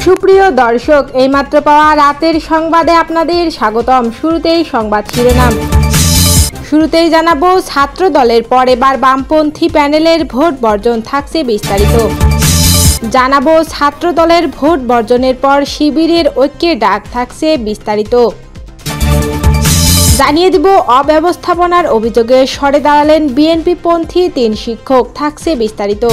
সুপ্রিয় দর্শক, এইমাত্র পাওয়া রাতের সংবাদে আপনাদের স্বাগতম। শুরুতেই সংবাদ শিরোনাম। শুরুতেই জানাবো, ছাত্র দলের পর এবার বামপন্থী প্যানেলের ভোট বর্জন, থাকছে বিস্তারিত। জানাবো, ছাত্র দলের ভোট বর্জনের পর শিবিরের ঐক্যের ডাক, থাকছে বিস্তারিত। জানিয়ে দিব, অব্যবস্থাপনার অভিযোগে সরে দাঁড়ালেন বিএনপি পন্থী 3 শিক্ষক, থাকছে বিস্তারিত।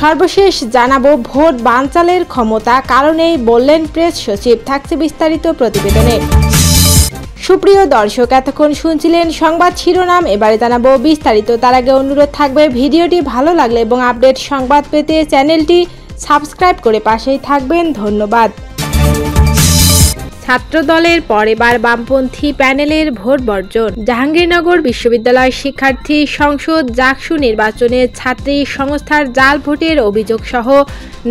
সর্বশেষ জানাবো, ভোট বানচালের ক্ষমতা কারণেই বললেন প্রেস সচিব, থাকছে বিস্তারিত প্রতিবেদনে। সুপ্রিয় দর্শক, এতক্ষণ শুনছিলেন সংবাদ শিরোনাম, এবারে জানাবো বিস্তারিত। তার আগে অনুরোধ থাকবে, ভিডিওটি ভালো লাগলে এবং আপডেট সংবাদ পেতে চ্যানেলটি সাবস্ক্রাইব করে পাশেই থাকবেন। ধন্যবাদ। ছাত্র দলের পর এবার বামপন্থী প্যানেলের ভোট বর্জন। জাহাঙ্গীরনগর বিশ্ববিদ্যালয় শিক্ষার্থী সংসদ জাকসু নির্বাচনে ছাত্রী সংস্থার জাল ভোটের অভিযোগ সহ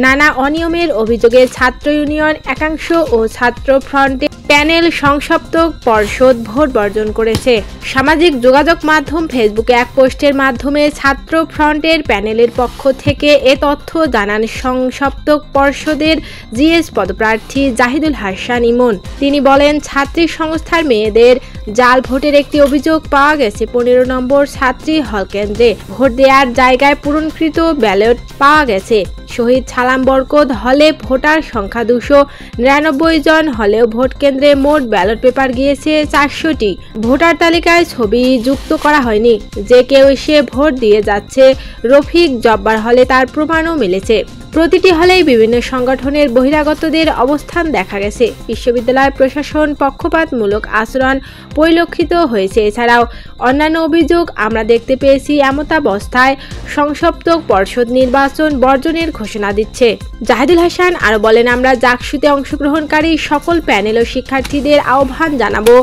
নানা অনিয়মের অভিযোগে ছাত্র ইউনিয়ন একাংশ ও ছাত্র ফ্রন্টের প্যানেল সংসপ্তক পর্ষদ ভোট বর্জন করেছে। সামাজিক যোগাযোগ মাধ্যম ফেসবুকে এক পোস্টের মাধ্যমে ছাত্র ফ্রন্টের প্যানেলের পক্ষ থেকে এ তথ্য জানান সংসপ্তক পর্ষদের জিএস পদপ্রার্থী জাহিদুল হাসান ইমন। তিনি বলেন, ছাত্রী সংস্থার মেয়েদের জাল ভোটের একটি অভিযোগ পাওয়া গেছে 15 নম্বর ছাত্রী হল কেন্দ্রে। ভোট দেওয়ার জায়গায় পূরণকৃত ব্যালট পাওয়া গেছে। শহীদ সালাম বরকত হলে ভোটার সংখ্যা 299 জন হলেও ভোট কেন্দ্রে মোট ব্যালট পেপার গিয়েছে 400টি। ভোটার তালিকায় ছবি যুক্ত করা হয়নি। যে কেউ এসে ভোট দিয়ে যাচ্ছে। রফিক জব্বার হলে তার প্রমাণও মিলেছে। প্রতিটি হলেই বিভিন্ন সংগঠনের বহিরাগতদের অবস্থান দেখা গেছে। বিশ্ববিদ্যালয় প্রশাসন পক্ষপাতমূলক আচরণ পরিলক্ষিত হয়েছে। এছাড়াও অন্যান্য অভিযোগ আমরা দেখতে পেয়েছি। এমতাবস্থায় সংসপ্তক পর্ষদ নির্বাচন বর্জনের ঘোষণা দিচ্ছে। জাহিদুল হাসান আরও বলেন, আমরা জাকসুতে অংশগ্রহণকারী সকল প্যানেল ও শিক্ষার্থীদের আহ্বান জানাবো,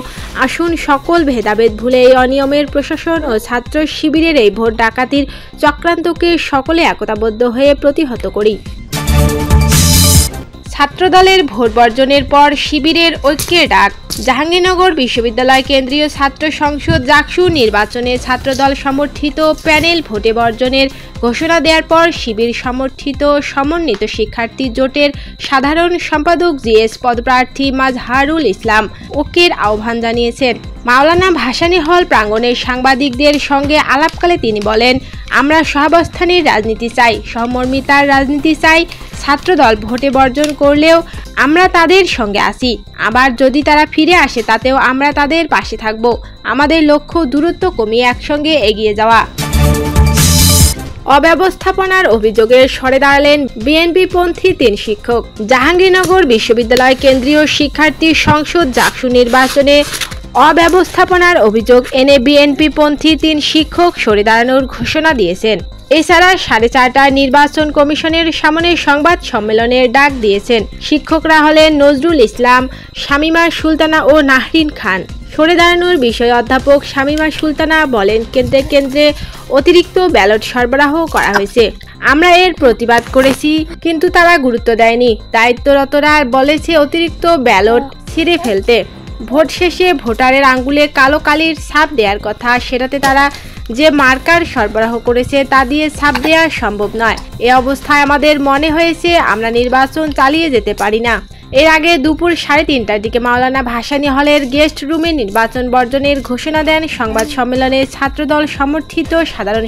আসুন সকল ভেদাভেদ ভুলে এই অনিয়মের প্রশাসন ও ছাত্র শিবিরের এই ভোট ডাকাতির চক্রান্তকে সকলে একতাবদ্ধ হয়ে প্রতিহত করি। ছাত্রদলের ভোট বর্জনের পর শিবিরের ঐক্যের ডাক। জাহাঙ্গীরনগর বিশ্ববিদ্যালয় কেন্দ্রীয় ছাত্র সংসদ জাকসু নির্বাচনে ছাত্রদল সমর্থিত প্যানেল ভোটে বর্জনের ঘোষণা দেওয়ার পর শিবির সমর্থিত সমন্বিত শিক্ষার্থী জোটের সাধারণ সম্পাদক জিএস পদপ্রার্থী মাজহারুল ইসলাম ঐক্যের আহ্বান জানিয়েছেন। মাওলানা ভাসানী হল প্রাঙ্গণে সাংবাদিকদের সঙ্গে আলাপকালে তিনি বলেন, আমরা সহাবস্থানের রাজনীতি চাই, সহমর্মিতার রাজনীতি চাই। ছাত্রদল ভোটে বর্জন করলেও আমরা তাদের সঙ্গে আছি। আবার যদি তারা ফিরে আসে তাতেও আমরা তাদের পাশে থাকব। আমাদের লক্ষ্য দূরত্ব কমিয়ে একসঙ্গে এগিয়ে যাওয়া। অব্যবস্থাপনার অভিযোগে সরে দাঁড়ালেন বিএনপি পন্থী 3 শিক্ষক। জাহাঙ্গীরনগর বিশ্ববিদ্যালয় কেন্দ্রীয় শিক্ষার্থী সংসদ জাকসু নির্বাচনে অব্যবস্থাপনার অভিযোগ এনে বিএনপি পন্থী 3 শিক্ষক সরে দাঁড়ানোর ঘোষণা দিয়েছেন। এছাড়া 4:30টায় নির্বাচন কমিশনের সামনে সংবাদ সম্মেলনের ডাক দিয়েছেন। শিক্ষকরা হলেন নজরুল ইসলাম, শামীমা সুলতানা ও নাহরিন খান। সরে দাঁড়ানোর বিষয়ে অধ্যাপক শামীমা সুলতানা বলেন, কেন্দ্রে কেন্দ্রে অতিরিক্ত ব্যালট সরবরাহ করা হয়েছে। আমরা এর প্রতিবাদ করেছি, কিন্তু তারা গুরুত্ব দেয়নি। দায়িত্বরতরা বলেছে অতিরিক্ত ব্যালট ছিঁড়ে ফেলতে। ভোট শেষে ভোটারের আঙ্গুলে কালো কালির ছাপ দেওয়ার কথা, সেটাতে তারা যে মার্কার সরবরাহ করেছে তা দিয়ে ছাপ দেওয়া সম্ভব নয়। এ অবস্থায় আমাদের মনে হয়েছে আমরা নির্বাচন চালিয়ে যেতে পারি না। এর আগে দুপুর 3:30টার দিকে মাওলানা ভাসানী হলের গেস্ট রুমে নির্বাচন বর্জনের ঘোষণা দেন সংবাদ সম্মেলনে ছাত্রদল সমর্থিত সাধারণ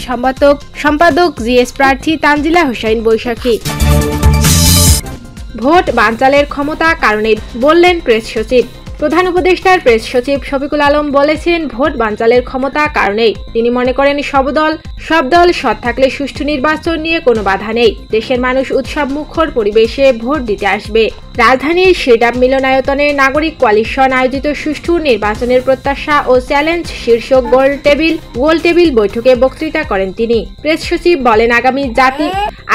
সম্পাদক জিএস প্রার্থী তানজিলা হোসেন বৈশাখী। ভোট বানচালের ক্ষমতা কারণে বললেন প্রেস সচিব। প্রধান উপদেষ্টার প্রেস সচিব শফিকুল আলম বলেছেন, ভোট বানচালের ক্ষমতা কারণেই। তিনি মনে করেন সব দল সৎ থাকলে সুষ্ঠু নির্বাচন নিয়ে কোনো বাধা নেই। দেশের মানুষ উৎসব মুখর পরিবেশে ভোট দিতে আসবে। রাজধানীর সিডাপ মিলনায়তনে নাগরিক কোয়ালিশন আয়োজিত সুষ্ঠু নির্বাচনের প্রত্যাশা ও চ্যালেঞ্জ শীর্ষক গোল টেবিল বৈঠকে বক্তৃতা করেন তিনি। প্রেস সচিব বলেন,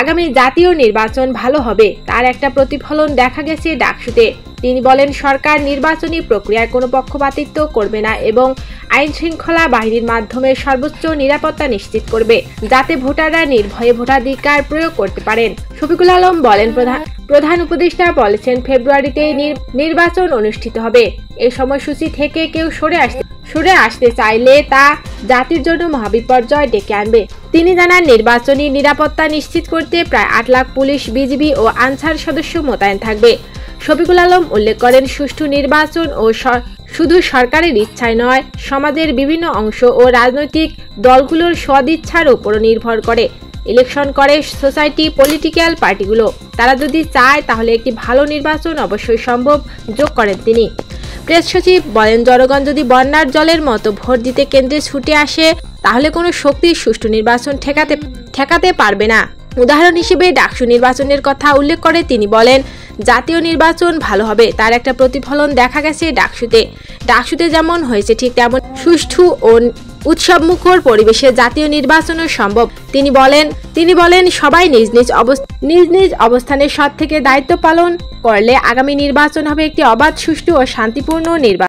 আগামী জাতীয় নির্বাচন ভালো হবে, তার একটা প্রতিফলন দেখা গেছে ডাকসুতে। তিনি বলেন, সরকার নির্বাচনী প্রক্রিয়ায় কোনো পক্ষপাতিত্ব করবে না এবং আইন শৃঙ্খলা বাহিনীর মাধ্যমে সর্বোচ্চ নিরাপত্তা নিশ্চিত করবে, যাতে ভোটাররা নির্ভয়ে ভোটাধিকার প্রয়োগ করতে পারেন। শফিকুল আলম বলেন, প্রধান উপদেষ্টা বলেছেন, ফেব্রুয়ারিতে নির্বাচন অনুষ্ঠিত হবে। এই সময়সূচি থেকে কেউ সরে আসতে চাইলে তা জাতির জন্য মহাবিপর্যয় ডেকে আনবে। তিনি জানান, নির্বাচনী নিরাপত্তা নিশ্চিত করতে প্রায় 8 লাখ পুলিশ, বিজিবি ও আনসার সদস্য মোতায়েন থাকবে। শফিকুল আলম উল্লেখ করেন, সুষ্ঠু নির্বাচন ও শুধু সরকারের ইচ্ছায় নয়, সমাজের বিভিন্ন অংশ ও রাজনৈতিক দলগুলোর সদিচ্ছার উপরও নির্ভর করে। ইলেকশন করে সোসাইটি, পলিটিক্যাল পার্টিগুলো। তারা যদি চায় তাহলে একটি ভালো নির্বাচন অবশ্যই সম্ভব, যোগ করেন তিনি। প্রেস সচিব বলেন, জনগণ যদি বন্যার জলের মতো ভোট দিতে কেন্দ্রে ছুটে আসে তাহলে কোনো শক্তি সুষ্ঠু নির্বাচন ঠেকাতে পারবে না। উদাহরণ হিসেবে ডাকসু নির্বাচনের কথা উল্লেখ করে তিনি বলেন, জাতীয় নির্বাচন ভালো হবে, তার একটা প্রতিফলন দেখা গেছে ডাকসুতে যেমন হয়েছে ঠিক তেমন সুষ্ঠু ও উৎসবমুখর পরিবেশে জাতীয় নির্বাচনও সম্ভব। তিনি বলেন সবাই নিজ নিজ অবস্থানে সৎ থেকে দায়িত্ব পালন করলে আগামী নির্বাচন হবে একটি অবাধ, সুষ্ঠু ও শান্তিপূর্ণ নির্বাচন।